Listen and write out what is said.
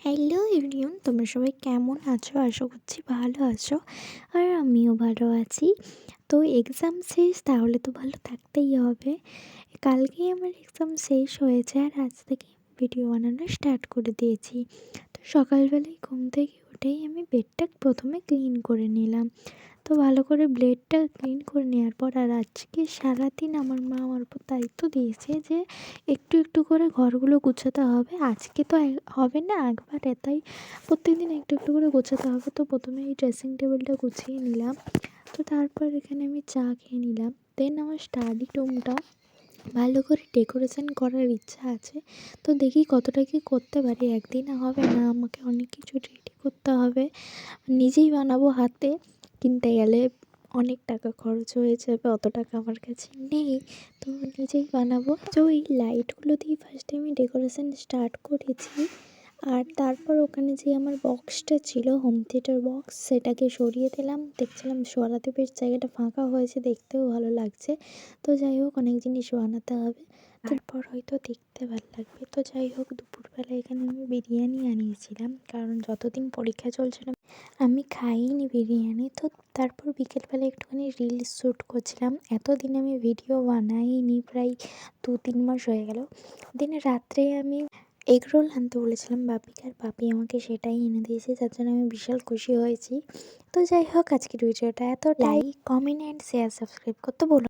Hello everyone, তোমরা সবাই কেমন আছো? আশা করছি ভালো আছো। আর আমিও ভালো আছি। তো এক্সাম শেষ, তাহলে তো ভালো থাকতেই হবে। কালকেই আমার এক্সাম শেষ হয়েছে আর আজ থেকে ভিডিও বানানো স্টার্ট করে দিয়েছি। তো সকালবেলায় ঘুম থেকে উঠেই আমি বেডটা প্রথমে ক্লিন করে নিলাম। তো ভালো করে ব্লেডটা ক্লিন করে নেওয়ার পর আর আজকে সারাদিন আমার মা আমার উপর দায়িত্ব দিয়েছে যে একটু একটু করে ঘরগুলো গুছাতে হবে। আজকে তো হবে না একবারে, তাই প্রত্যেকদিন একটু একটু করে গোছাতে হবে। তো প্রথমে এই ড্রেসিং টেবিলটা গুছিয়ে নিলাম। তো তারপর এখানে আমি চা খেয়ে নিলাম। দেন আমার স্টাডি রুমটা ভালো করে ডেকোরেশন করার ইচ্ছা আছে। তো দেখি কতটা কী করতে পারি। একদিনে হবে না, আমাকে অনেক কিছু রেডি করতে হবে। নিজেই বানাবো হাতে, কিনতে গেলে অনেক টাকা খরচ হয়ে যাবে, অত টাকা আমার কাছে নেই। তো নিজেই বানাবো। তো এই লাইটগুলো দিয়ে ফার্স্টে আমি ডেকোরেশন স্টার্ট করেছি। আর তারপর ওখানে যে আমার বক্সটা ছিল, হোম থিয়েটার বক্স, সেটাকে সরিয়ে দিলাম। দেখছিলাম সরাতে বেশ জায়গাটা ফাঁকা হয়েছে, দেখতেও ভালো লাগছে। তো যাই হোক, অনেক জিনিস বানাতে হবে, তারপর হয়তো দেখতে ভালো লাগবে। তো যাই হোক, দুপুরবেলা এখানে আমি বিরিয়ানি আনিয়েছিলাম, কারণ যতদিন পরীক্ষা চলছিল আমি খাইনি বিরিয়ানি। তো তারপর বিকেলবেলা একটুখানি রিলস শ্যুট করছিলাম। এতদিন আমি ভিডিও বানাইনি, প্রায় 2-3 মাস হয়ে গেল। দিনে রাত্রে আমি এগরোল আনতে বলেছিলাম বাপিকে, আর বাপি আমাকে সেটাই এনে দিয়েছে, যার জন্য আমি বিশাল খুশি হয়েছি। তো যাই হোক, আজকের ভিডিওটা এত like, comment and share, subscribe করতে বলো।